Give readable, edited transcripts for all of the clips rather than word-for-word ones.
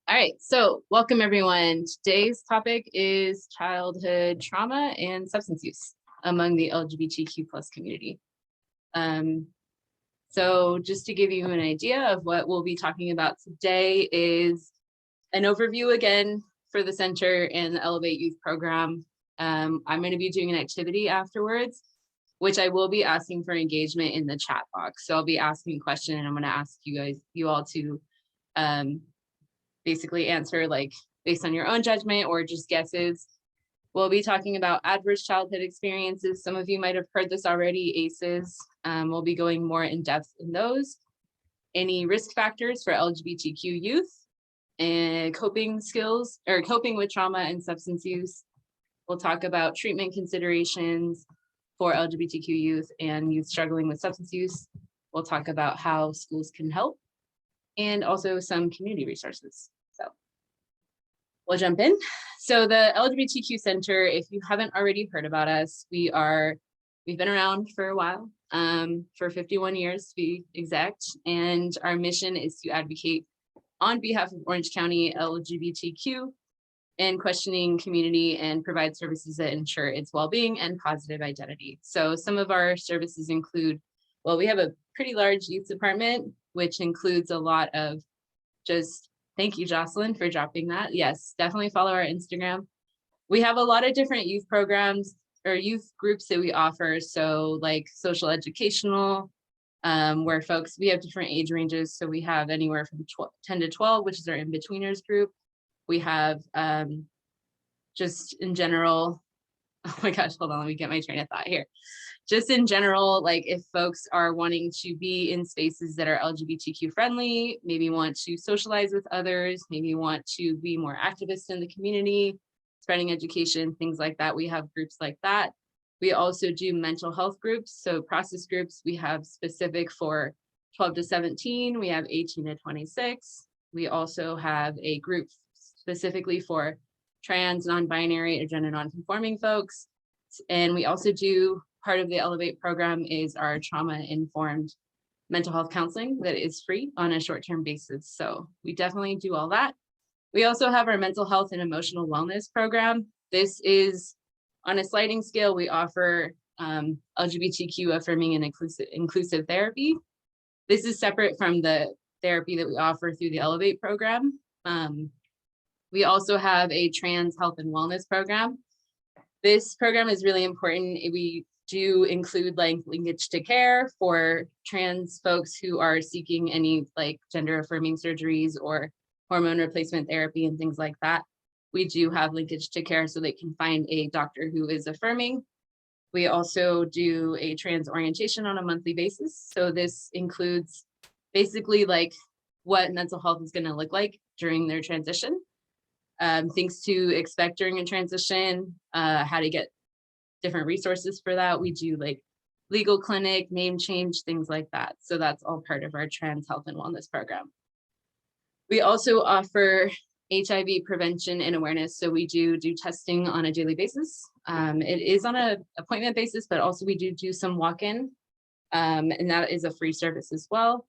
All right, so welcome everyone. Today's topic is childhood trauma and substance use among the LGBTQ plus community. So just to give you an idea of what we'll be talking about today is an overview again for the center and the Elevate Youth Program. I'm going to be doing an activity afterwards, which I will be asking for engagement in the chat box. So I'll be asking a question and I'm going to ask you all to basically answer like based on your own judgment or just guesses. We'll be talking about adverse childhood experiences. Some of you might have heard this already, ACEs. We'll be going more in depth in those. Any risk factors for LGBTQ youth and coping skills or coping with trauma and substance use. We'll talk about treatment considerations for LGBTQ youth and youth struggling with substance use. We'll talk about how schools can help and also some community resources. So we'll jump in. So the LGBTQ Center, if you haven't already heard about us, we've been around for a while, for 51 years to be exact. And our mission is to advocate on behalf of Orange County LGBTQ and questioning community and provide services that ensure its well-being and positive identity. So some of our services include, well, we have a pretty large youth department, which includes a lot of just, thank you, Jocelyn, for dropping that. Yes, definitely follow our Instagram. We have a lot of different youth programs or youth groups that we offer. So like social educational, where we have different age ranges. So we have anywhere from 10 to 12, which is our in-betweeners group. We have just in general, oh my gosh, hold on, let me get my train of thought here. Just in general, like if folks are wanting to be in spaces that are LGBTQ friendly, maybe want to socialize with others, maybe want to be more activists in the community, spreading education, things like that. We have groups like that. We also do mental health groups. So process groups, we have specific for 12 to 17, we have 18 to 26. We also have a group specifically for trans, non-binary, or gender non-conforming folks. And we also do, part of the Elevate program is our trauma-informed mental health counseling that is free on a short-term basis. So we definitely do all that. We also have our mental health and emotional wellness program. This is on a sliding scale. We offer LGBTQ affirming and inclusive therapy. This is separate from the therapy that we offer through the Elevate program. We also have a trans health and wellness program. This program is really important. We do include like linkage to care for trans folks who are seeking any like gender affirming surgeries or hormone replacement therapy and things like that. We do have linkage to care so they can find a doctor who is affirming. We also do a trans orientation on a monthly basis. So this includes basically like what mental health is going to look like during their transition. Things to expect during a transition, how to get different resources for that. We do like legal clinic, name change, things like that. So that's all part of our trans health and wellness program. We also offer HIV prevention and awareness. So we do testing on a daily basis. It is on an appointment basis, but also we do some walk-in, and that is a free service as well.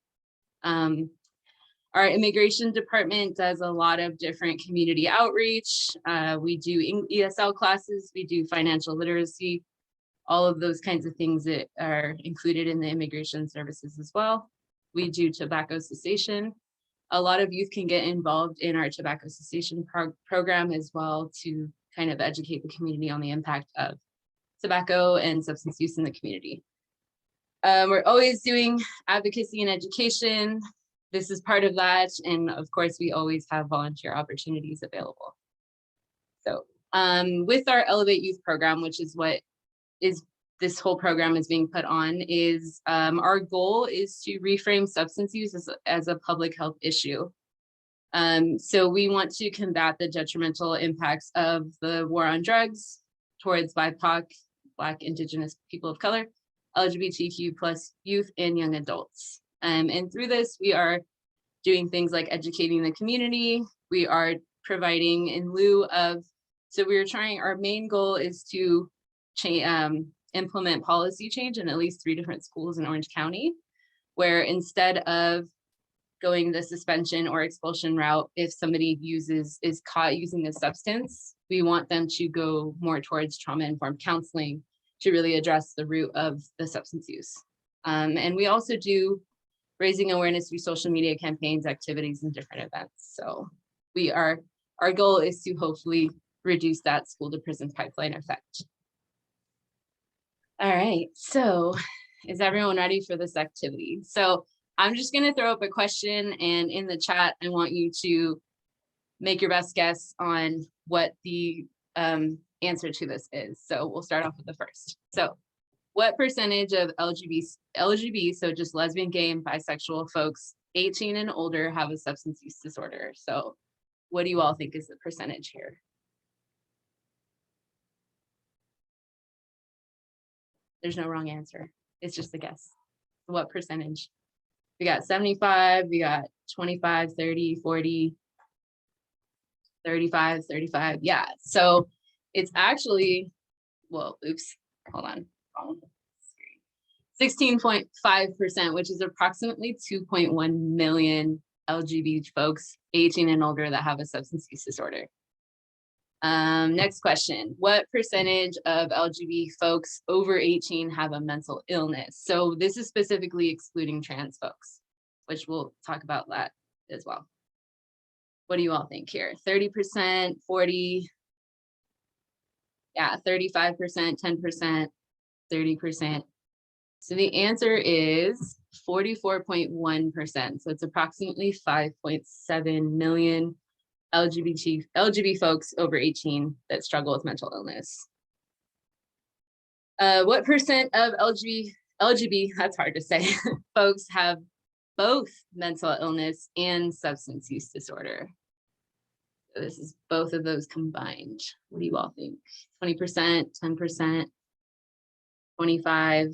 Our immigration department does a lot of different community outreach. We do ESL classes, we do financial literacy, all of those kinds of things that are included in the immigration services as well. We do tobacco cessation. A lot of youth can get involved in our tobacco cessation program as well to kind of educate the community on the impact of tobacco and substance use in the community. We're always doing advocacy and education. This is part of that. And of course, we always have volunteer opportunities available. So with our Elevate Youth program, which is what this whole program is being put on, is our goal is to reframe substance use as a public health issue. So we want to combat the detrimental impacts of the war on drugs towards BIPOC, Black, Indigenous people of color, LGBTQ plus youth and young adults. And through this, we are doing things like educating the community. We are providing in lieu of, so our main goal is to implement policy change in at least 3 different schools in Orange County, where instead of going the suspension or expulsion route. If somebody is caught using a substance, we want them to go more towards trauma-informed counseling to really address the root of the substance use. And we also do raising awareness through social media campaigns, activities, and different events. So our goal is to hopefully reduce that school to prison pipeline effect. All right, so is everyone ready for this activity? So I'm just gonna throw up a question, and in the chat, I want you to make your best guess on what the answer to this is. So we'll start off with the first. So what percentage of LGBT, so just lesbian, gay, and bisexual folks 18 and older have a substance use disorder? So what do you all think is the percentage here? There's no wrong answer. It's just a guess. What percentage? We got 75, we got 25, 30, 40, 35, 35. Yeah, so it's actually, well, oops, hold on. 16.5%, which is approximately 2.1 million LGBT folks 18 and older that have a substance use disorder. Next question, what percentage of LGBT folks over 18 have a mental illness? So this is specifically excluding trans folks, which we'll talk about that as well. What do you all think here? 30%, 40, yeah, 35%, 10%, 30%. So the answer is 44.1%. So it's approximately 5.7 million LGBT folks over 18 that struggle with mental illness. What percent of LGBT, that's hard to say, folks have both mental illness and substance use disorder? So this is both of those combined. What do you all think? 20%, 10%, 25,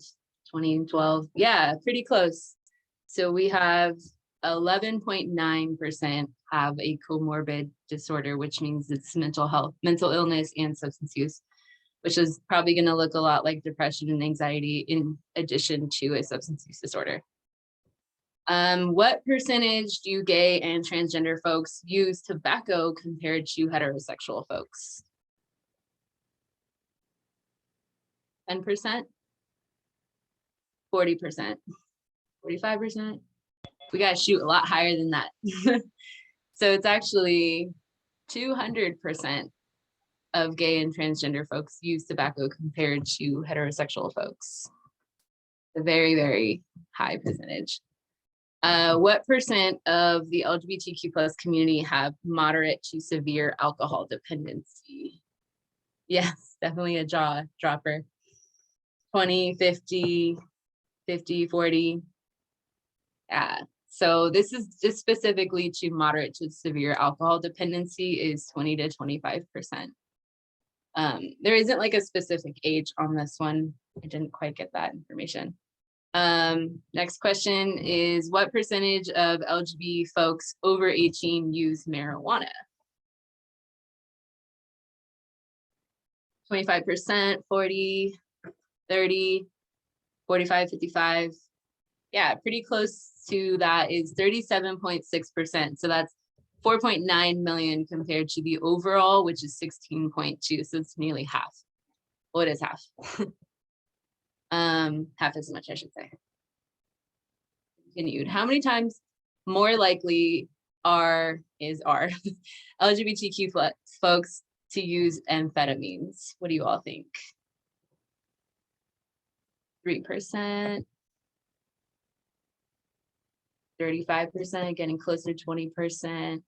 20, and 12? Yeah, pretty close. So we have 11.9% have a comorbid disorder, which means it's mental illness and substance use, which is probably going to look a lot like depression and anxiety in addition to a substance use disorder. What percentage do gay and transgender folks use tobacco compared to heterosexual folks? 10%? 40%? 45%? We got to shoot a lot higher than that. So it's actually 200% of gay and transgender folks use tobacco compared to heterosexual folks. A very, very high percentage. What percent of the LGBTQ plus community have moderate to severe alcohol dependency? Yes, definitely a jaw dropper. 20, 50, 50, 40. Yeah. So this is just specifically to moderate to severe alcohol dependency is 20 to 25%. There isn't like a specific age on this one. I didn't quite get that information. Next question is, what percentage of LGBT folks over 18 use marijuana? 25%, 40, 30, 45, 55. Yeah, pretty close to that is 37.6%. So that's 4.9 million compared to the overall, which is 16.2. So it's nearly half. Well, it is half. Half as much, I should say. Continued. How many times more likely are LGBTQ folks to use amphetamines? What do you all think? 3%, 35%, getting closer to 20%.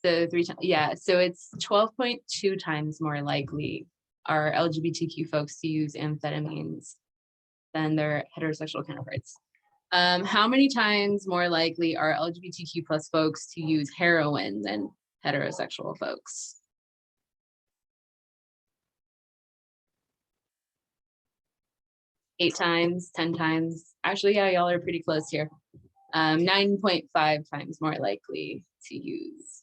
So 3 times, yeah, so it's 12.2 times more likely are LGBTQ folks to use amphetamines than their heterosexual counterparts. How many times more likely are LGBTQ plus folks to use heroin than heterosexual folks? 8 times, 10 times. Actually, yeah, y'all are pretty close here. 9.5 times more likely to use.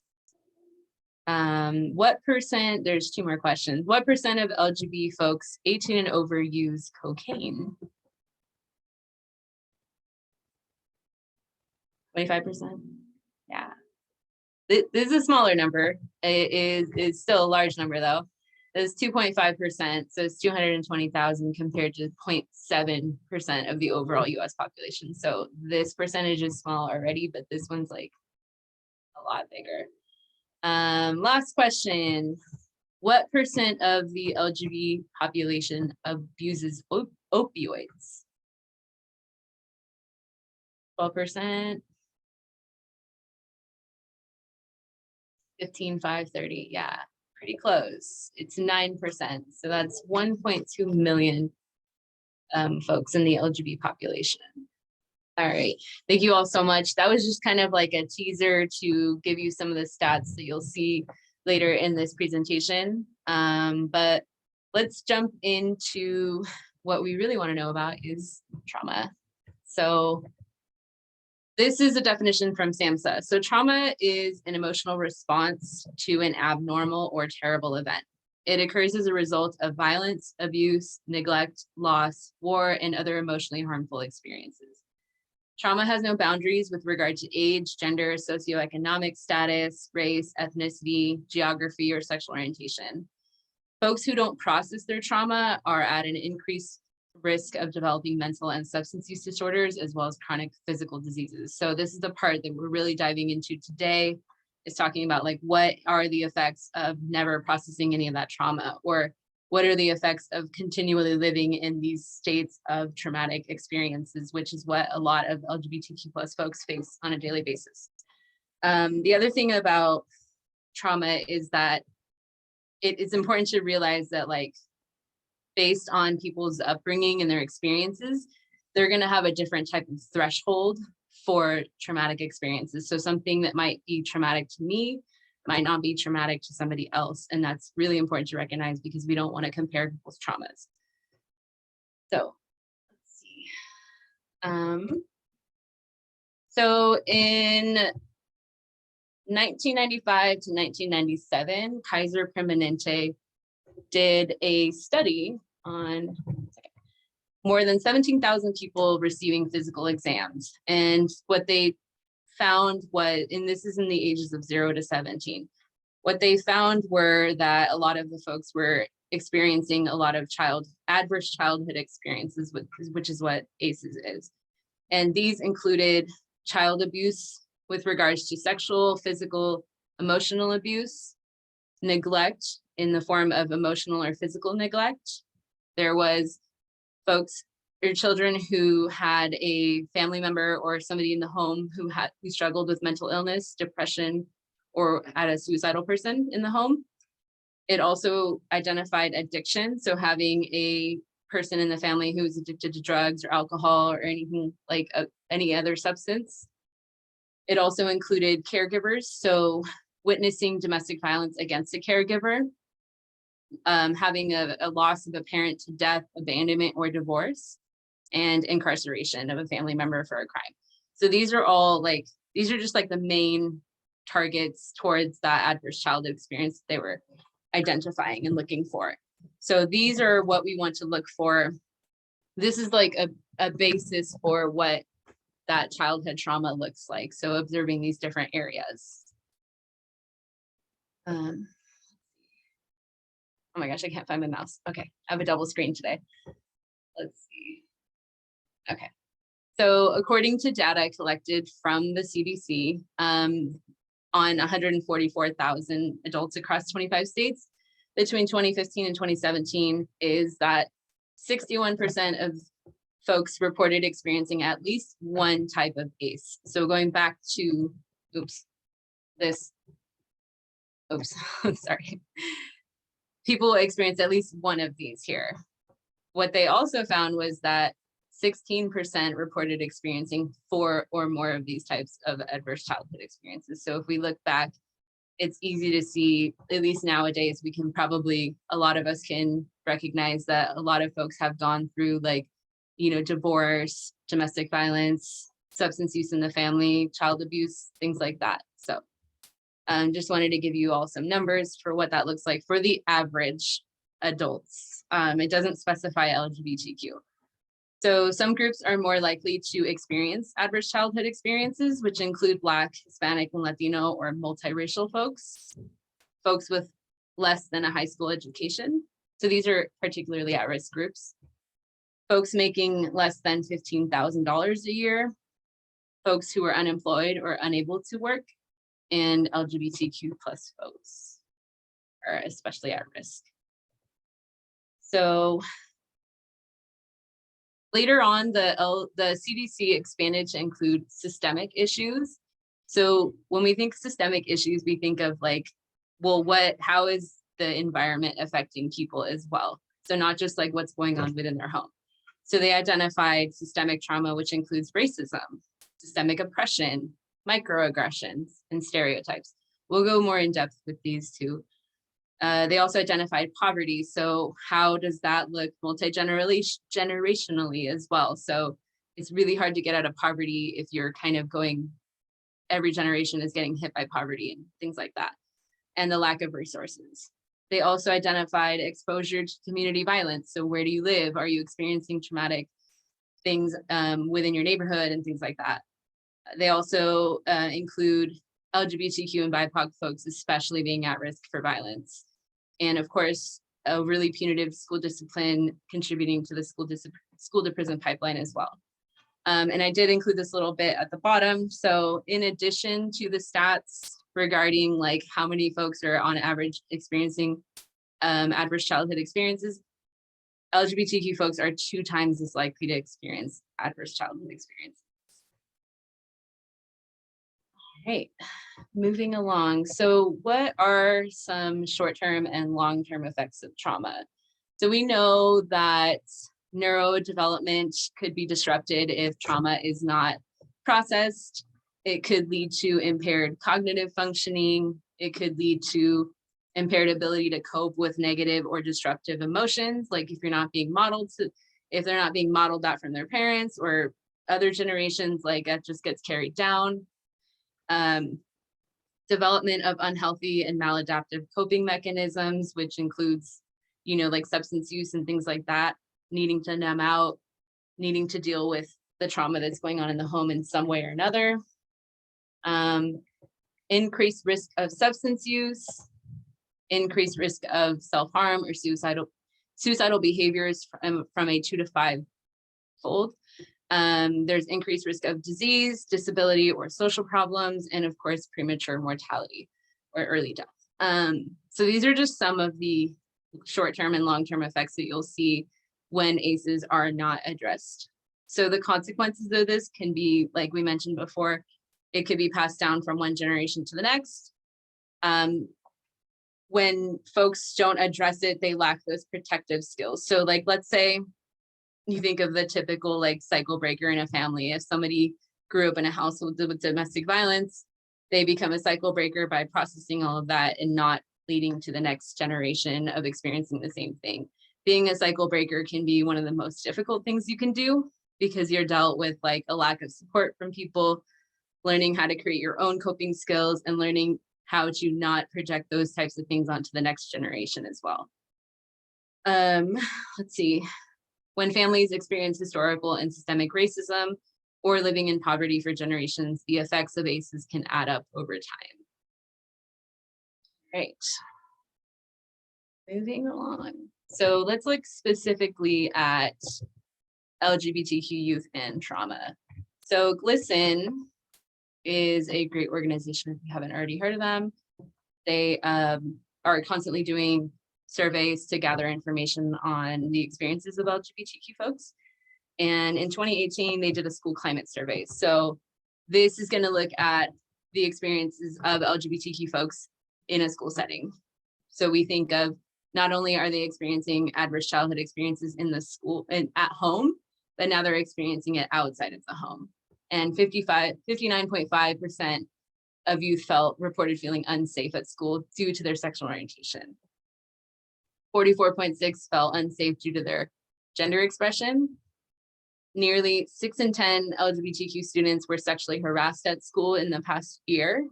What percent, there's 2 more questions. What percent of LGBT folks 18 and over use cocaine? 25%. Yeah. This is a smaller number. It is still a large number though. It's 2.5%, so it's 220,000 compared to 0.7% of the overall US population. So this percentage is small already, but this one's like a lot bigger. Last question. What percent of the LGBT population abuses opioids? 12%? 15, 5, 30, yeah, pretty close. It's 9%. So that's 1.2 million folks in the LGBT population. All right, thank you all so much. That was just kind of like a teaser to give you some of the stats that you'll see later in this presentation. But let's jump into what we really want to know about is trauma. So this is a definition from SAMHSA. So trauma is an emotional response to an abnormal or terrible event. It occurs as a result of violence, abuse, neglect, loss, war, and other emotionally harmful experiences. Trauma has no boundaries with regard to age, gender, socioeconomic status, race, ethnicity, geography, or sexual orientation. Folks who don't process their trauma are at an increased risk of developing mental and substance use disorders, as well as chronic physical diseases. So this is the part that we're really diving into today, is talking about like, what are the effects of never processing any of that trauma, or what are the effects of continually living in these states of traumatic experiences, which is what a lot of LGBTQ plus folks face on a daily basis. The other thing about trauma is that it's important to realize that, like, based on people's upbringing and their experiences, they're going to have a different type of threshold for traumatic experiences. So something that might be traumatic to me might not be traumatic to somebody else. And that's really important to recognize, because we don't want to compare people's traumas. So let's see. So in 1995 to 1997, Kaiser Permanente did a study on more than 17,000 people receiving physical exams. And what they found was, and this is in the ages of 0 to 17, what they found were that a lot of the folks were experiencing a lot of adverse childhood experiences, which is what ACEs is. And these included child abuse with regards to sexual, physical, emotional abuse, neglect in the form of emotional or physical neglect. There was folks or children who had a family member or somebody in the home who struggled with mental illness, depression, or had a suicidal person in the home. It also identified addiction, so having a person in the family who is addicted to drugs or alcohol or anything like any other substance. It also included caregivers, so witnessing domestic violence against a caregiver, having a loss of a parent to death, abandonment, or divorce, and incarceration of a family member for a crime. So these are just like the main targets towards that adverse childhood experience they were identifying and looking for. So these are what we want to look for. This is like a basis for what that childhood trauma looks like. So observing these different areas. Oh my gosh, I can't find my mouse. Okay, I have a double screen today. Let's see. Okay, so according to data collected from the CDC on 144,000 adults across 25 states between 2015 and 2017, is that 61% of folks reported experiencing at least one type of ACE. So going back to, sorry. People experience at least one of these here. What they also found was that 16% reported experiencing 4 or more of these types of adverse childhood experiences. So if we look back, it's easy to see, at least nowadays, a lot of us can recognize that a lot of folks have gone through, like, divorce, domestic violence, substance use in the family, child abuse, things like that. So just wanted to give you all some numbers for what that looks like for the average adults. It doesn't specify LGBTQ. So some groups are more likely to experience adverse childhood experiences, which include Black, Hispanic, and Latino or multiracial folks, folks with less than a high school education. So these are particularly at-risk groups. Folks making less than $15,000 a year, folks who are unemployed or unable to work, and LGBTQ plus folks are especially at risk. So later on, the CDC expanded to include systemic issues. So when we think systemic issues, we think of like, well, how is the environment affecting people as well? So not just like what's going on within their home. So they identified systemic trauma, which includes racism, systemic oppression, microaggressions, and stereotypes. We'll go more in depth with these two. They also identified poverty. So how does that look multi-generationally as well? So it's really hard to get out of poverty if you're kind of going, every generation is getting hit by poverty and things like that. And the lack of resources. They also identified exposure to community violence. So where do you live? Are you experiencing traumatic things within your neighborhood and things like that? They also include LGBTQ and BIPOC folks, especially being at risk for violence. And of course, a really punitive school discipline contributing to the school to prison pipeline as well. And I did include this little bit at the bottom. So in addition to the stats regarding like how many folks are on average experiencing adverse childhood experiences, LGBTQ folks are 2 times as likely to experience adverse childhood experiences. All right, moving along. So what are some short-term and long-term effects of trauma? So we know that neurodevelopment could be disrupted if trauma is not processed. It could lead to impaired cognitive functioning. It could lead to impaired ability to cope with negative or disruptive emotions. Like if you're not being modeled if they're not being modeled that from their parents or other generations, like that just gets carried down. Development of unhealthy and maladaptive coping mechanisms, which includes, like substance use and things like that, needing to numb out, needing to deal with the trauma that's going on in the home in some way or another. Increased risk of substance use, increased risk of self-harm or suicidal behaviors from a 2 to 5-fold. There's increased risk of disease, disability, or social problems, and of course, premature mortality or early death. So these are just some of the short-term and long-term effects that you'll see when ACEs are not addressed. So the consequences of this can be, like we mentioned before, it could be passed down from one generation to the next. When folks don't address it, they lack those protective skills. So like, let's say you think of the typical like cycle breaker in a family. If somebody grew up in a household with domestic violence, they become a cycle breaker by processing all of that and not leading to the next generation of experiencing the same thing. Being a cycle breaker can be one of the most difficult things you can do because you're dealt with like a lack of support from people, learning how to create your own coping skills and learning how to not project those types of things onto the next generation as well. Let's see. When families experience historical and systemic racism or living in poverty for generations, the effects of ACEs can add up over time. Right. Moving along. So let's look specifically at LGBTQ youth and trauma. So GLSEN is a great organization if you haven't already heard of them. They are constantly doing surveys to gather information on the experiences of LGBTQ folks. And in 2018, they did a school climate survey. So this is going to look at the experiences of LGBTQ folks in a school setting. So we think of not only are they experiencing adverse childhood experiences in the school and at home, but now they're experiencing it outside of the home. And 59.5% of youth reported feeling unsafe at school due to their sexual orientation. 44.6% felt unsafe due to their gender expression. Nearly 6 in 10 LGBTQ students were sexually harassed at school in the past year.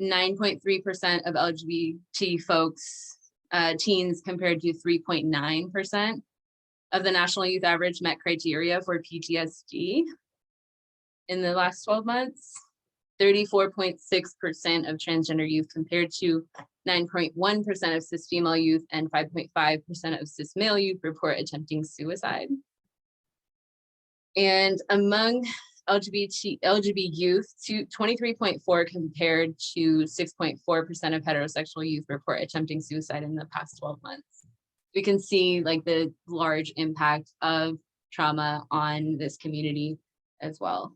9.3% of LGBT folks, teens, compared to 3.9% of the national youth average met criteria for PTSD in the last 12 months. 34.6% of transgender youth compared to 9.1% of cis female youth and 5.5% of cis male youth report attempting suicide. And among LGBT youth, 23.4 compared to 6.4% of heterosexual youth report attempting suicide in the past 12 months. We can see like the large impact of trauma on this community as well.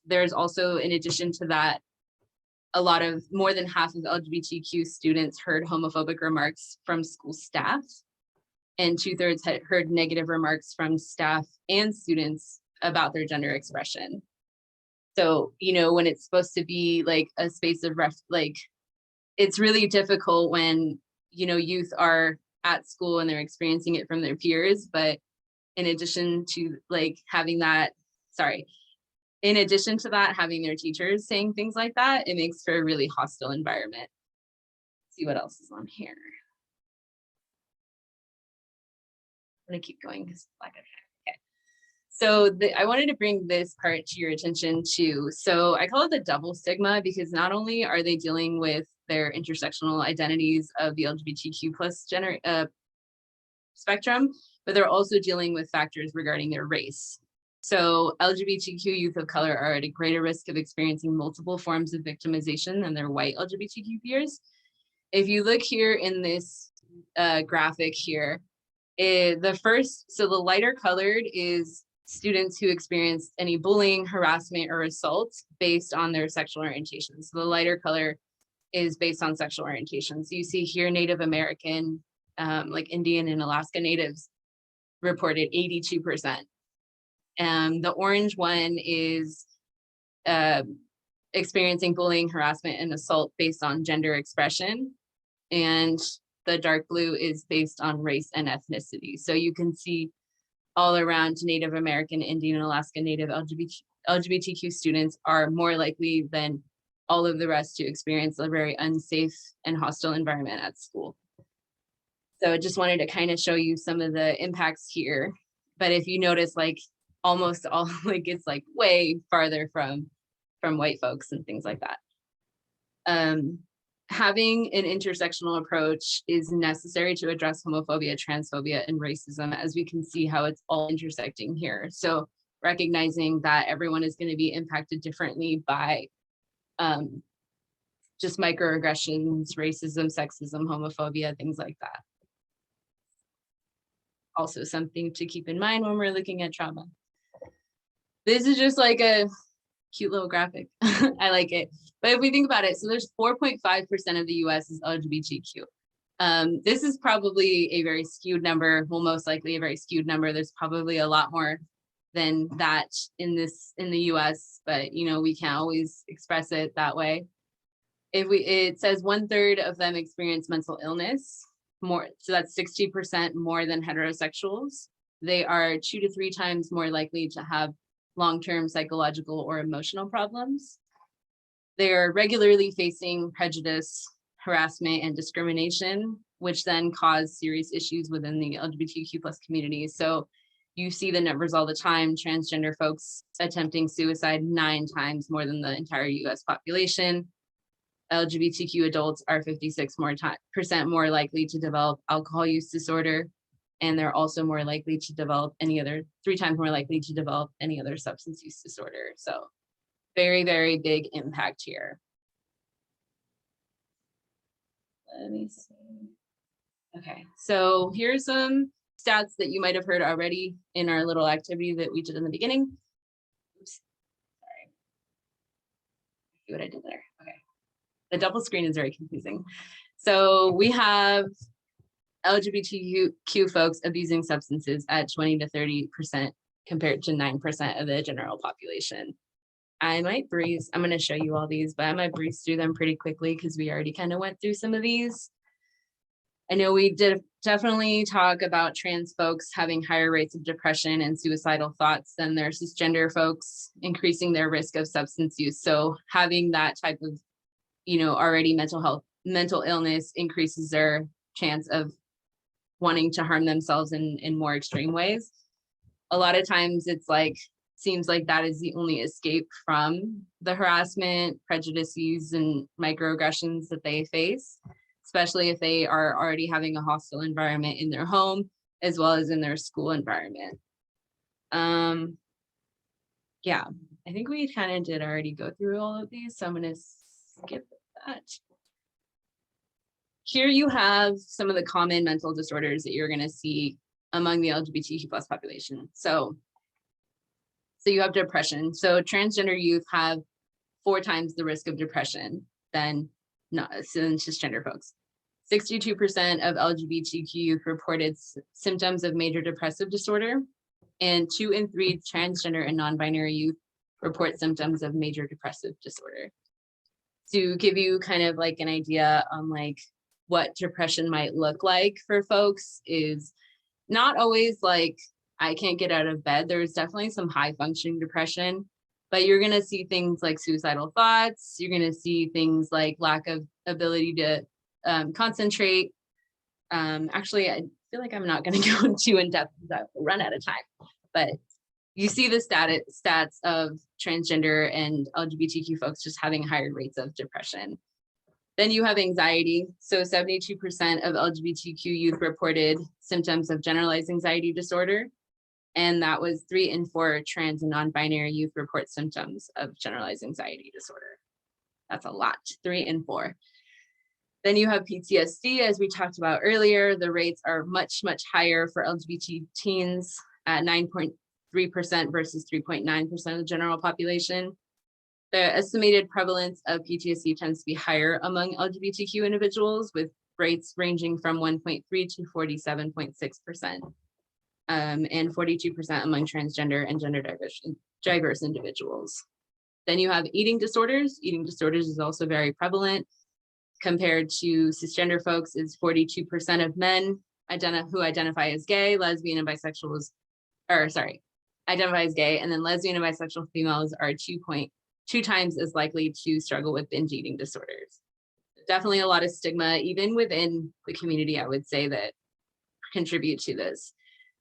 There's also, in addition to that, more than half of LGBTQ students heard homophobic remarks from school staff, and 2/3 had heard negative remarks from staff and students about their gender expression. So, you know, when it's supposed to be like a space of it's really difficult when, you know, youth are at school and they're experiencing it from their peers, but in addition to like having that, in addition to that, having their teachers saying things like that, it makes for a really hostile environment. Let's see what else is on here. I'm gonna keep going because okay. So I wanted to bring this part to your attention too. So I call it the double stigma because not only are they dealing with their intersectional identities of the LGBTQ plus gender spectrum, but they're also dealing with factors regarding their race. So LGBTQ youth of color are at a greater risk of experiencing multiple forms of victimization than their white LGBTQ peers. If you look here in this graphic here, the lighter colored is students who experienced any bullying, harassment, or assault based on their sexual orientation. So the lighter color is based on sexual orientation. So you see here Native American, like Indian and Alaska Natives reported 82%. The orange one is experiencing bullying, harassment, and assault based on gender expression. And the dark blue is based on race and ethnicity. So you can see all around Native American, Indian, and Alaska Native LGBTQ students are more likely than all of the rest to experience a very unsafe and hostile environment at school. So I just wanted to kind of show you some of the impacts here. But if you notice, like almost all, like it's like way farther from white folks and things like that. Having an intersectional approach is necessary to address homophobia, transphobia, and racism, as we can see how it's all intersecting here. So recognizing that everyone is going to be impacted differently by just microaggressions, racism, sexism, homophobia, things like that. Also something to keep in mind when we're looking at trauma. This is just like a cute little graphic. I like it. But if we think about it, so there's 4.5% of the US is LGBTQ. This is probably a very skewed number, well, most likely a very skewed number. There's probably a lot more than that in the US, but you know, we can't always express it that way. It says 1/3 of them experience mental illness, more, so that's 60% more than heterosexuals. They are 2 to 3 times more likely to have long-term psychological or emotional problems. They're regularly facing prejudice, harassment, and discrimination, which then cause serious issues within the LGBTQ plus community. So you see the numbers all the time, transgender folks attempting suicide 9 times more than the entire US population. LGBTQ adults are 56% more likely to develop alcohol use disorder, and they're also more likely to develop 3 times more likely to develop any other substance use disorder. So very, very big impact here. Let me see. Okay, so here's some stats that you might have heard already in our little activity that we did in the beginning. Oops, sorry. See what I did there, okay. The double screen is very confusing. So we have LGBTQ folks abusing substances at 20 to 30% compared to 9% of the general population. I might breeze, I'm going to show you all these, but I might breeze through them pretty quickly because we already kind of went through some of these. I know we did definitely talk about trans folks having higher rates of depression and suicidal thoughts than their cisgender folks, increasing their risk of substance use. So having that type of, you know, already mental illness increases their chance of wanting to harm themselves in more extreme ways. A lot of times it's like, seems like that is the only escape from the harassment, prejudices, and microaggressions that they face, especially if they are already having a hostile environment in their home as well as in their school environment. Yeah, I think we kind of did already go through all of these, so I'm going to skip that. Here you have some of the common mental disorders that you're going to see among the LGBTQ+ population. So you have depression. So transgender youth have 4 times the risk of depression than cisgender folks. 62% of LGBTQ youth reported symptoms of major depressive disorder, and 2 in 3 transgender and non-binary youth report symptoms of major depressive disorder. To give you kind of like an idea on like what depression might look like for folks is not always like, I can't get out of bed. There's definitely some high functioning depression, but you're going to see things like suicidal thoughts. You're going to see things like lack of ability to concentrate. Actually, I feel like I'm not going to go too in depth because I'll run out of time, but you see the stats of transgender and LGBTQ folks just having higher rates of depression. Then you have anxiety. So 72% of LGBTQ youth reported symptoms of generalized anxiety disorder. And that was 3 in 4 trans and non-binary youth report symptoms of generalized anxiety disorder. That's a lot, 3 in 4. Then you have PTSD, as we talked about earlier. The rates are much, much higher for LGBT teens at 9.3% versus 3.9% of the general population. The estimated prevalence of PTSD tends to be higher among LGBTQ individuals, with rates ranging from 1.3 to 47.6%, and 42% among transgender and gender diverse individuals. Then you have eating disorders. Eating disorders is also very prevalent. Compared to cisgender folks, is 42% of men who identify as gay, lesbian, and bisexuals, identify as gay, and then lesbian and bisexual females are 2 times as likely to struggle with binge eating disorders. Definitely a lot of stigma, even within the community, I would say, that contribute to this.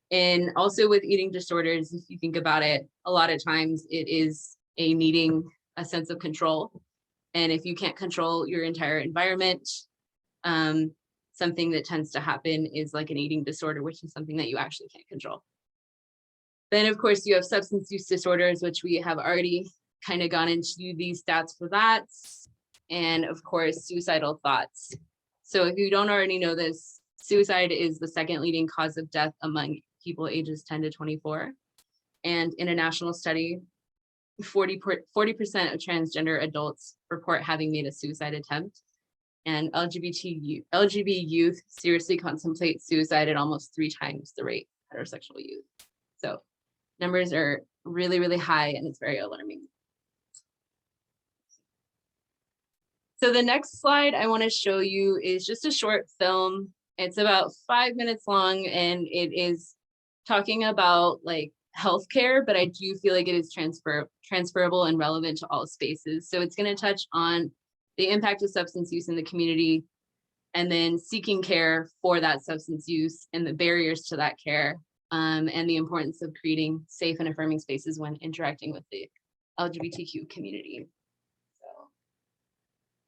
And also with eating disorders, if you think about it, a lot of times it is needing a sense of control. And if you can't control your entire environment, something that tends to happen is like an eating disorder, which is something that you actually can't control. Then, of course, you have substance use disorders, which we have already kind of gone into these stats for that. And of course, suicidal thoughts. So if you don't already know this, suicide is the 2nd leading cause of death among people ages 10 to 24. And in a national study, 40% of transgender adults report having made a suicide attempt. And LGBT youth seriously contemplate suicide at almost 3 times the rate of heterosexual youth. So numbers are really, really high, and it's very alarming. So the next slide I want to show you is just a short film. It's about 5 minutes long, and it is talking about like healthcare, but I do feel like it is transferable and relevant to all spaces. So it's going to touch on the impact of substance use in the community, and then seeking care for that substance use and the barriers to that care, and the importance of creating safe and affirming spaces when interacting with the LGBTQ community.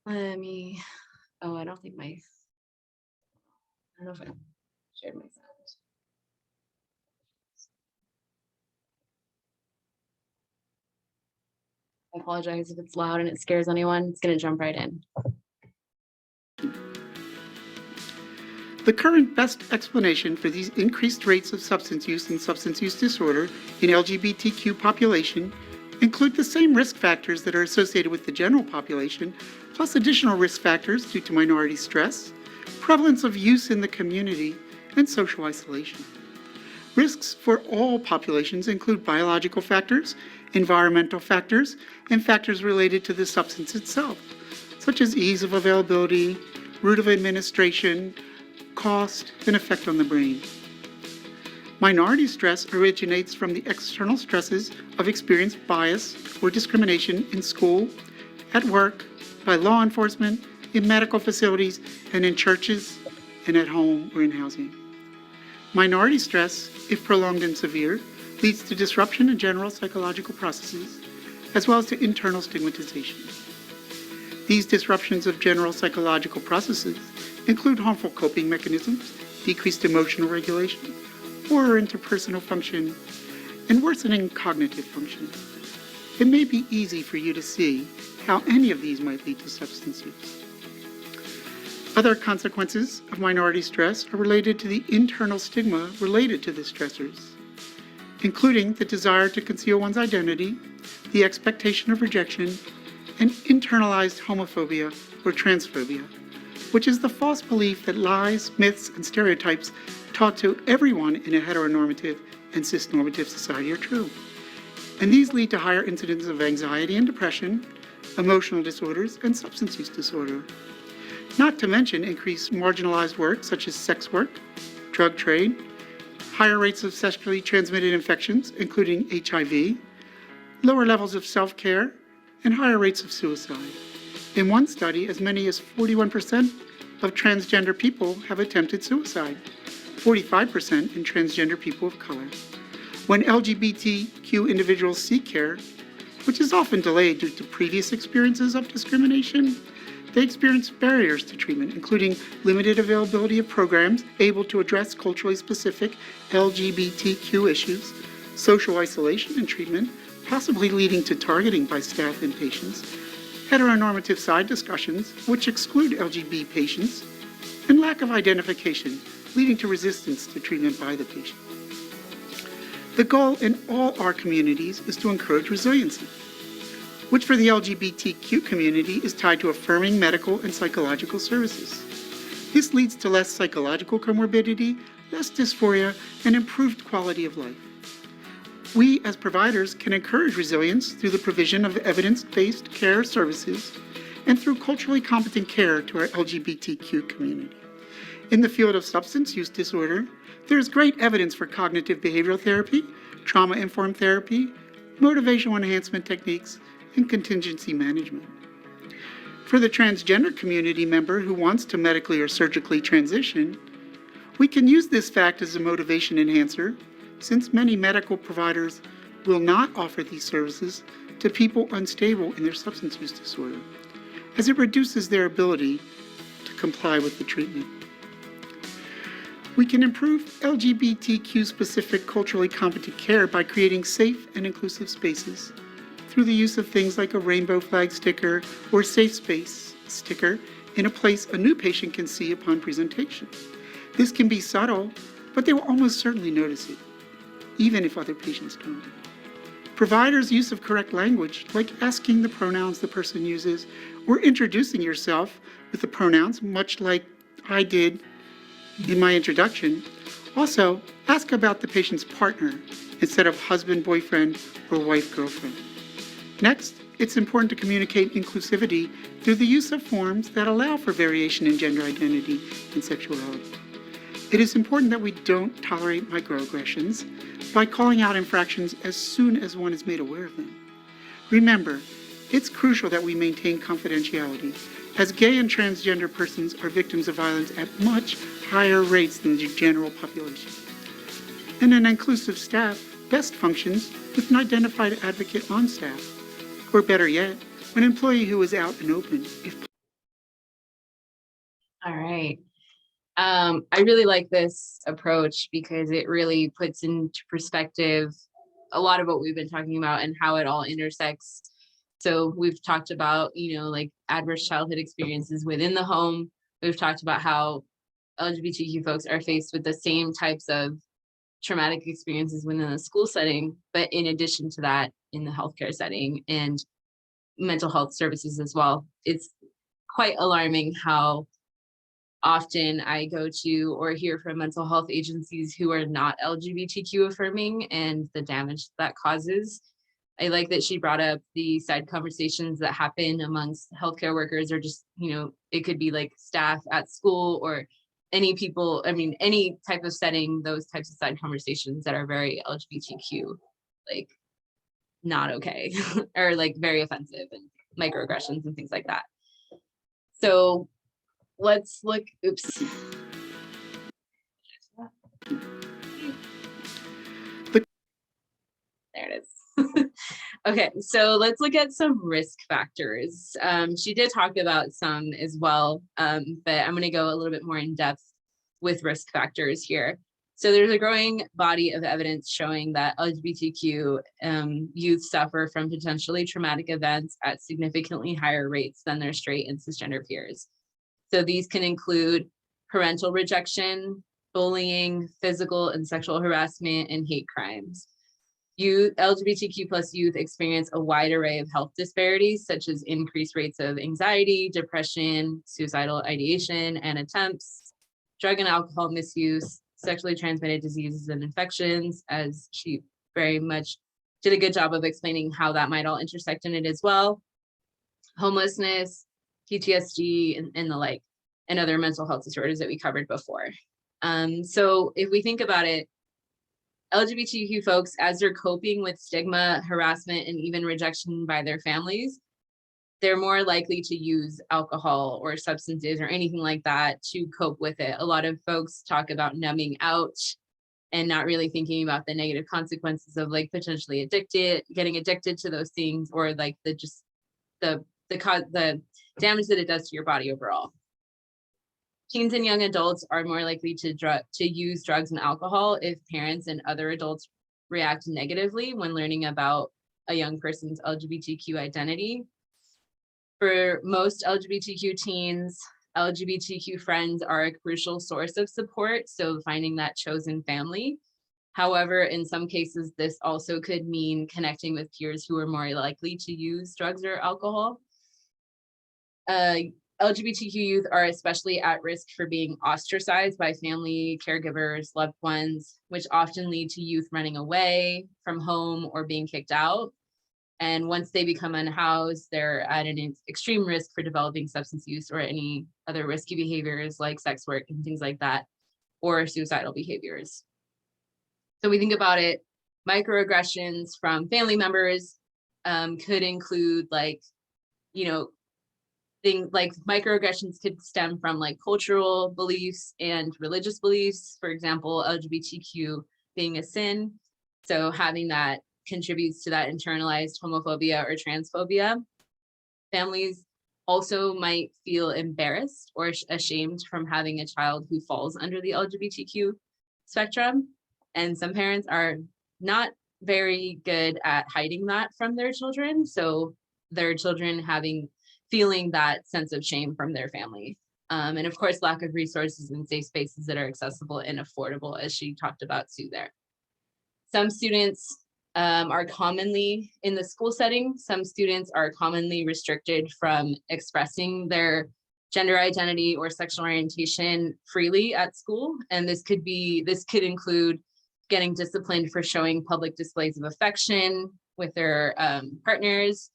So let me, I don't know if I shared my sound. I apologize if it's loud and it scares anyone. It's going to jump right in. The current best explanation for these increased rates of substance use and substance use disorder in LGBTQ population include the same risk factors that are associated with the general population, plus additional risk factors due to minority stress, prevalence of use in the community, and social isolation. Risks for all populations include biological factors, environmental factors, and factors related to the substance itself, such as ease of availability, route of administration, cost, and effect on the brain. Minority stress originates from the external stresses of experienced bias or discrimination in school, at work, by law enforcement, in medical facilities, and in churches, and at home or in housing. Minority stress, if prolonged and severe, leads to disruption in general psychological processes, as well as to internal stigmatization. These disruptions of general psychological processes include harmful coping mechanisms, decreased emotional regulation, poorer interpersonal function, and worsening cognitive function. It may be easy for you to see how any of these might lead to substance use. Other consequences of minority stress are related to the internal stigma related to the stressors, including the desire to conceal one's identity, the expectation of rejection, and internalized homophobia or transphobia, which is the false belief that lies, myths, and stereotypes taught to everyone in a heteronormative and cisnormative society are true. And these lead to higher incidence of anxiety and depression, emotional disorders, and substance use disorder. Not to mention increased marginalized work such as sex work, drug trade, higher rates of sexually transmitted infections, including HIV, lower levels of self-care, and higher rates of suicide. In one study, as many as 41% of transgender people have attempted suicide, 45% in transgender people of color. When LGBTQ individuals seek care, which is often delayed due to previous experiences of discrimination, they experience barriers to treatment, including limited availability of programs able to address culturally specific LGBTQ issues, social isolation and treatment, possibly leading to targeting by staff and patients, heteronormative side discussions, which exclude LGBT patients, and lack of identification, leading to resistance to treatment by the patient. The goal in all our communities is to encourage resiliency, which for the LGBTQ community is tied to affirming medical and psychological services. This leads to less psychological comorbidity, less dysphoria, and improved quality of life. We, as providers, can encourage resilience through the provision of evidence-based care services and through culturally competent care to our LGBTQ community. In the field of substance use disorder, there is great evidence for cognitive behavioral therapy, trauma-informed therapy, motivational enhancement techniques, and contingency management. For the transgender community member who wants to medically or surgically transition, we can use this fact as a motivation enhancer, since many medical providers will not offer these services to people unstable in their substance use disorder, as it reduces their ability to comply with the treatment. We can improve LGBTQ-specific culturally competent care by creating safe and inclusive spaces through the use of things like a rainbow flag sticker or safe space sticker in a place a new patient can see upon presentation. This can be subtle, but they will almost certainly notice it, even if other patients don't. Providers' use of correct language, like asking the pronouns the person uses or introducing yourself with the pronouns, much like I did in my introduction. Also, ask about the patient's partner instead of husband, boyfriend, or wife, girlfriend. Next, it's important to communicate inclusivity through the use of forms that allow for variation in gender identity and sexuality. It is important that we don't tolerate microaggressions by calling out infractions as soon as one is made aware of them. Remember, it's crucial that we maintain confidentiality, as gay and transgender persons are victims of violence at much higher rates than the general population. And an inclusive staff best functions with an identified advocate on staff, or better yet, an employee who is out and open. All right. I really like this approach because it really puts into perspective a lot of what we've been talking about and how it all intersects. So we've talked about, like adverse childhood experiences within the home. We've talked about how LGBTQ folks are faced with the same types of traumatic experiences within the school setting, but in addition to that, in the healthcare setting and mental health services as well. It's quite alarming how often I go to or hear from mental health agencies who are not LGBTQ affirming and the damage that causes. I like that she brought up the side conversations that happen amongst healthcare workers, or just, it could be like staff at school or any people, any type of setting, those types of side conversations that are very LGBTQ, like not okay, or like very offensive and microaggressions and things like that. So let's look, oops. Okay, so let's look at some risk factors. She did talk about some as well, but I'm going to go a little bit more in depth with risk factors here. So there's a growing body of evidence showing that LGBTQ youth suffer from potentially traumatic events at significantly higher rates than their straight and cisgender peers. So these can include parental rejection, bullying, physical and sexual harassment, and hate crimes. LGBTQ plus youth experience a wide array of health disparities, such as increased rates of anxiety, depression, suicidal ideation and attempts, drug and alcohol misuse, sexually transmitted diseases and infections, as she very much did a good job of explaining how that might all intersect in it as well, homelessness, PTSD, and the like, and other mental health disorders that we covered before. So if we think about it, LGBTQ folks, as they're coping with stigma, harassment, and even rejection by their families, they're more likely to use alcohol or substances or anything like that to cope with it. A lot of folks talk about numbing out and not really thinking about the negative consequences of like potentially getting addicted to those things, or like the damage that it does to your body overall. Teens and young adults are more likely to use drugs and alcohol if parents and other adults react negatively when learning about a young person's LGBTQ identity. For most LGBTQ teens, LGBTQ friends are a crucial source of support, so finding that chosen family. However, in some cases, this also could mean connecting with peers who are more likely to use drugs or alcohol. LGBTQ youth are especially at risk for being ostracized by family, caregivers, loved ones, which often lead to youth running away from home or being kicked out. And once they become unhoused, they're at an extreme risk for developing substance use or any other risky behaviors like sex work and things like that, or suicidal behaviors. So we think about it, microaggressions from family members could include things like microaggressions could stem from like cultural beliefs and religious beliefs. For example, LGBTQ being a sin. So having that contributes to that internalized homophobia or transphobia. Families also might feel embarrassed or ashamed from having a child who falls under the LGBTQ spectrum. And some parents are not very good at hiding that from their children. So their children feeling that sense of shame from their family. And of course, lack of resources and safe spaces that are accessible and affordable, as she talked about too there. Some students are commonly in the school setting. Some students are commonly restricted from expressing their gender identity or sexual orientation freely at school. And this could include getting disciplined for showing public displays of affection with their partners.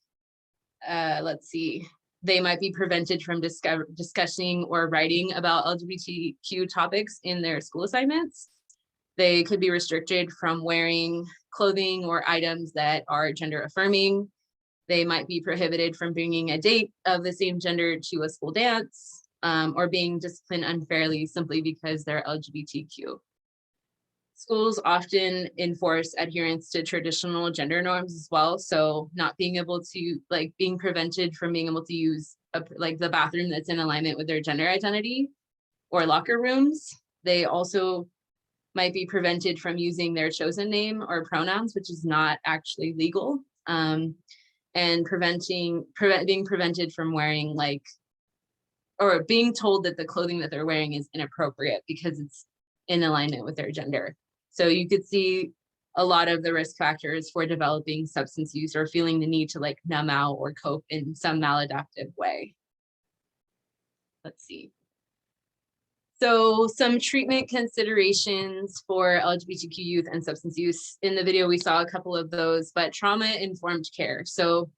They might be prevented from discussing or writing about LGBTQ topics in their school assignments. They could be restricted from wearing clothing or items that are gender affirming. They might be prohibited from bringing a date of the same gender to a school dance, or being disciplined unfairly simply because they're LGBTQ. Schools often enforce adherence to traditional gender norms as well. So not being able to, being prevented from being able to use the bathroom that's in alignment with their gender identity or locker rooms. They also might be prevented from using their chosen name or pronouns, which is not actually legal. And being prevented from wearing or being told that the clothing that they're wearing is inappropriate because it's in alignment with their gender. So you could see a lot of the risk factors for developing substance use or feeling the need to numb out or cope in some maladaptive way. Let's see. So some treatment considerations for LGBTQ youth and substance use. In the video, we saw a couple of those, but trauma-informed care. So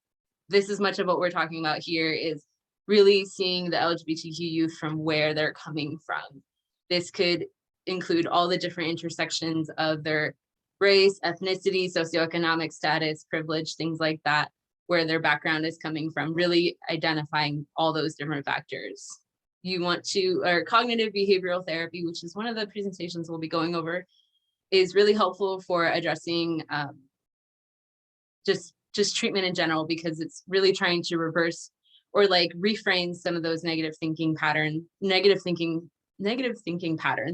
this is much of what we're talking about here, is really seeing the LGBTQ youth from where they're coming from. This could include all the different intersections of their race, ethnicity, socioeconomic status, privilege, things like that, where their background is coming from, really identifying all those different factors. Or cognitive behavioral therapy, which is one of the presentations we'll be going over, is really helpful for addressing just just treatment in general, because it's really trying to reverse or like reframe some of those negative thinking patterns,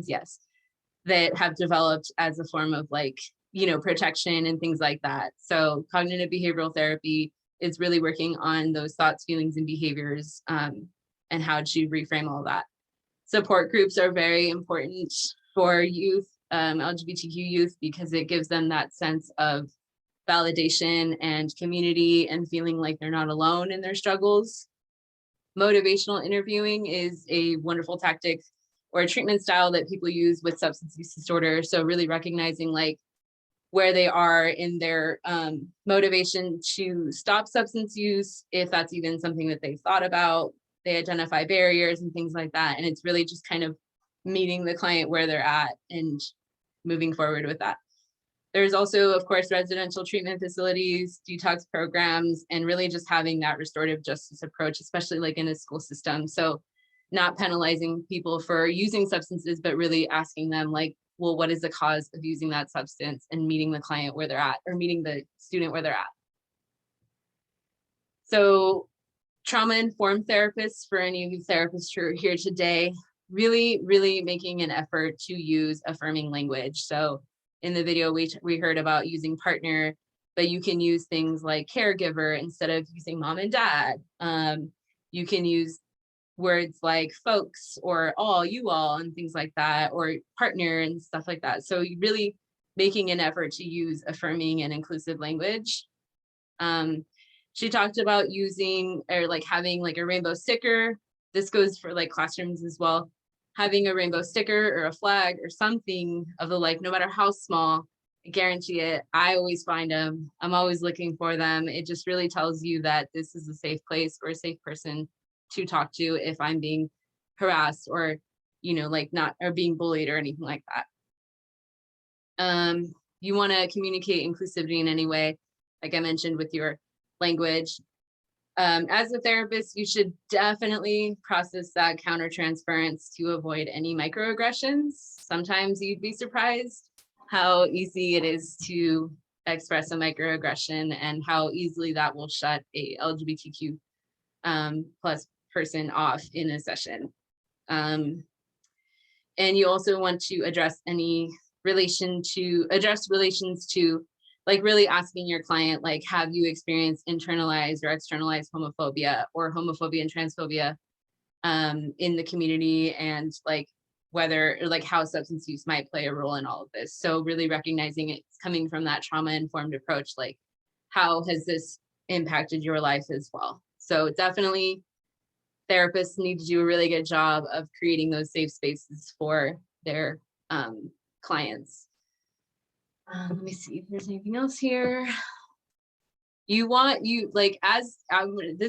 yes, that have developed as a form of like, protection and things like that. So cognitive behavioral therapy is really working on those thoughts, feelings, and behaviors, and how to reframe all that. Support groups are very important for youth, LGBTQ youth, because it gives them that sense of validation and community and feeling like they're not alone in their struggles. Motivational interviewing is a wonderful tactic or a treatment style that people use with substance use disorder. So really recognizing like where they are in their motivation to stop substance use, if that's even something that they thought about. They identify barriers and things like that. And it's really just kind of meeting the client where they're at and moving forward with that. There's also, of course, residential treatment facilities, detox programs, and really just having that restorative justice approach, especially like in a school system. So not penalizing people for using substances, but really asking them like, well, what is the cause of using that substance, and meeting the client where they're at, or meeting the student where they're at. So trauma-informed therapists, for any of you therapists who are here today, really, really making an effort to use affirming language. So in the video, we heard about using partner, but you can use things like caregiver instead of using mom and dad. You can use words like folks or all, you all, and things like that, or partner and stuff like that. So really making an effort to use affirming and inclusive language. She talked about using or like having like a rainbow sticker. This goes for like classrooms as well. Having a rainbow sticker or a flag or something of the like, no matter how small, I guarantee it. I always find them. I'm always looking for them. It just really tells you that this is a safe place or a safe person to talk to if I'm being harassed or, like not, or being bullied or anything like that. You want to communicate inclusivity in any way, like I mentioned with your language. As a therapist, you should definitely process that countertransference to avoid any microaggressions. Sometimes you'd be surprised how easy it is to express a microaggression and how easily that will shut a LGBTQ plus person off in a session. And you also want to address relations to like really asking your client, like, have you experienced internalized or externalized homophobia or homophobia and transphobia in the community, and like whether or like how substance use might play a role in all of this. So really recognizing it's coming from that trauma-informed approach, like how has this impacted your life as well. So definitely therapists need to do a really good job of creating those safe spaces for their clients. Let me see if there's anything else here. This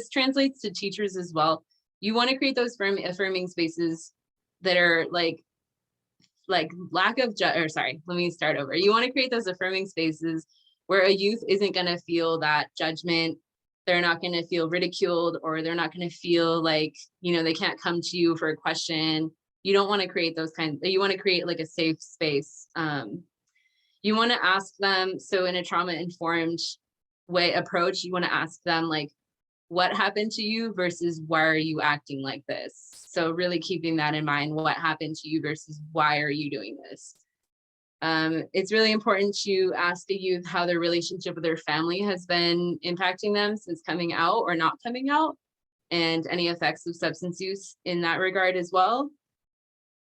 translates to teachers as well. You want to create those affirming spaces that are like lack of let me start over. You want to create those affirming spaces where a youth isn't going to feel that judgment. They're not going to feel ridiculed, or they're not going to feel like, they can't come to you for a question. You don't want to create those you want to create like a safe space. You want to ask them, so in a trauma-informed approach, you want to ask them like, what happened to you versus why are you acting like this? So really keeping that in mind, what happened to you versus why are you doing this? It's really important to ask a youth how their relationship with their family has been impacting them since coming out or not coming out, and any effects of substance use in that regard as well.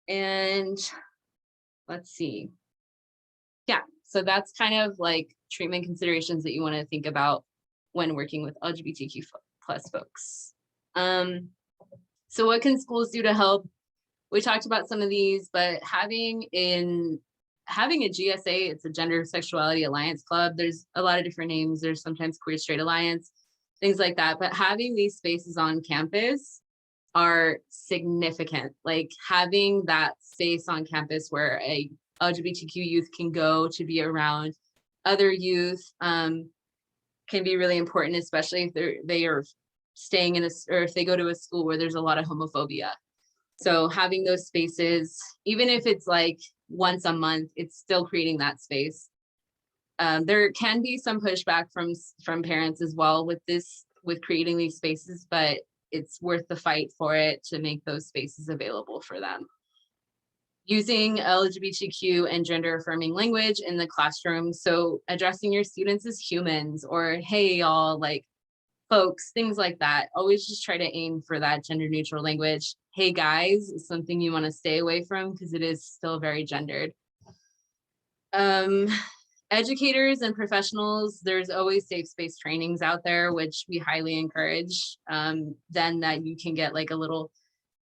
And let's see. Yeah, so that's kind of like treatment considerations that you want to think about when working with LGBTQ plus folks. So what can schools do to help? We talked about some of these, but having a GSA, it's a Gender Sexuality Alliance Club. There's a lot of different names. There's sometimes Queer Straight Alliance, things like that. But having these spaces on campus are significant. Like having that space on campus where a LGBTQ youth can go to be around other youth can be really important, especially if they are staying in or if they go to a school where there's a lot of homophobia. So having those spaces, even if it's like once a month, it's still creating that space. There can be some pushback from parents as well with creating these spaces, but it's worth the fight for it to make those spaces available for them. Using LGBTQ and gender affirming language in the classroom. So addressing your students as humans, or hey y'all, like folks, things like that. Always just try to aim for that gender neutral language. Hey guys is something you want to stay away from because it is still very gendered. Educators and professionals, there's always safe space trainings out there, which we highly encourage. Then that you can get like a little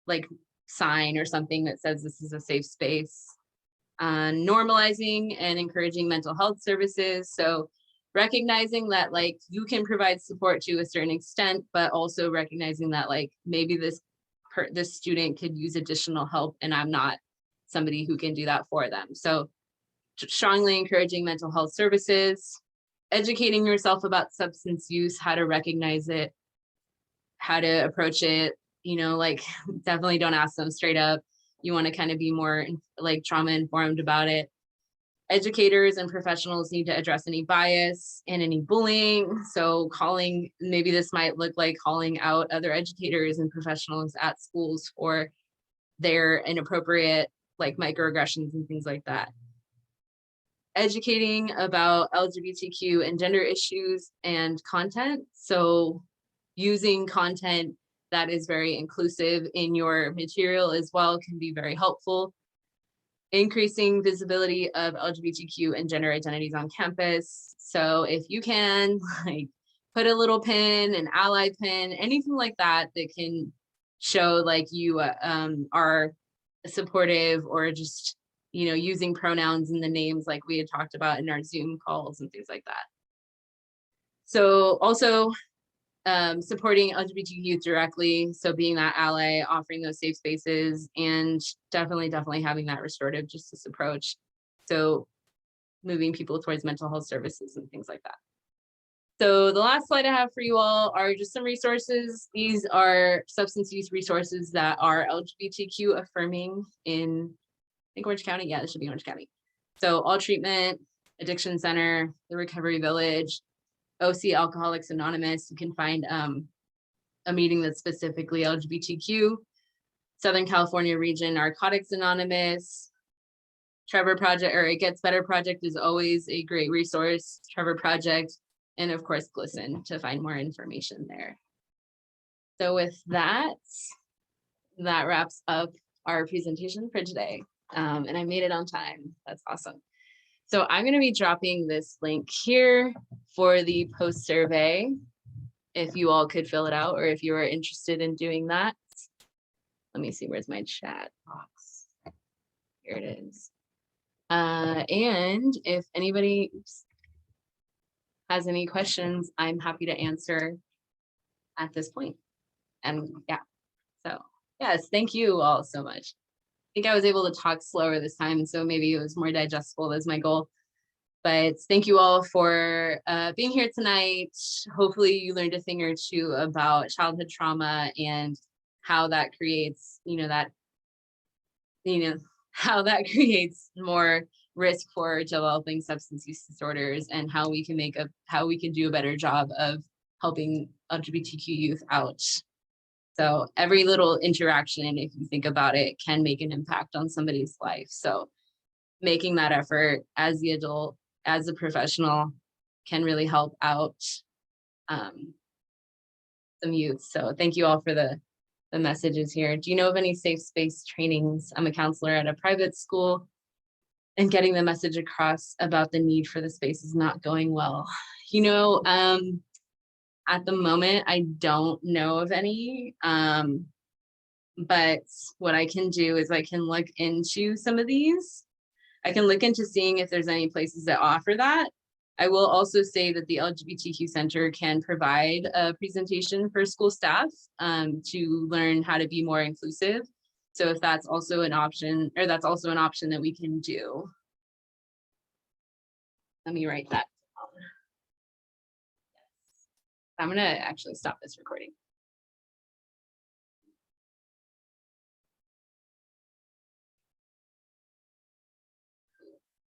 like sign or something that says this is a safe space. Normalizing and encouraging mental health services. So recognizing that like you can provide support to a certain extent, but also recognizing that like maybe this student could use additional help and I'm not somebody who can do that for them. So strongly encouraging mental health services, educating yourself about substance use, how to recognize it, how to approach it, you know, like definitely don't ask them straight up. You want to kind of be more like trauma informed about it. Educators and professionals need to address any bias and any bullying. So calling, maybe this might look like calling out other educators and professionals at schools for their inappropriate like microaggressions and things like that. Educating about LGBTQ and gender issues and content. So using content that is very inclusive in your material as well can be very helpful. Increasing visibility of LGBTQ and gender identities on campus. So if you can like put a little pin, an ally pin, anything like that that can show like you are supportive, or just, you know, using pronouns in the names like we had talked about in our Zoom calls and things like that. So also supporting LGBT youth directly. So being that ally, offering those safe spaces, and definitely having that restorative justice approach. So moving people towards mental health services and things like that. So the last slide I have for you all are just some resources. These are substance use resources that are LGBTQ affirming in, I think, Orange County. Yeah, this should be Orange County. So All Treatment, Addiction Center, the Recovery Village, OC Alcoholics Anonymous. You can find a meeting that's specifically LGBTQ, Southern California Region Narcotics Anonymous, Trevor Project, or It Gets Better Project is always a great resource, Trevor Project, and of course, GLSEN to find more information there. So with that, that wraps up our presentation for today. And I made it on time. That's awesome. So I'm going to be dropping this link here for the post survey, if you all could fill it out, or if you are interested in doing that. Let me see, where's my chat box? Here it is. And if anybody has any questions, I'm happy to answer at this point. And yeah, so yes, thank you all so much. I think I was able to talk slower this time, so maybe it was more digestible. That's my goal. But thank you all for being here tonight. Hopefully you learned a thing or two about childhood trauma and how that creates, how that creates more risk for developing substance use disorders, and how we can do a better job of helping LGBTQ youth out. So every little interaction, if you think about it, can make an impact on somebody's life. So making that effort as the adult, as a professional, can really help out some youth. So thank you all for the messages here. Do you know of any safe space trainings? I'm a counselor at a private school, and getting the message across about the need for the space is not going well. At the moment, I don't know of any, but what I can do is I can look into some of these. I can look into seeing if there's any places that offer that. I will also say that the LGBTQ Center can provide a presentation for school staff to learn how to be more inclusive. So if that's also an option, or that's also an option that we can do. Let me write that down. I'm gonna actually stop this recording.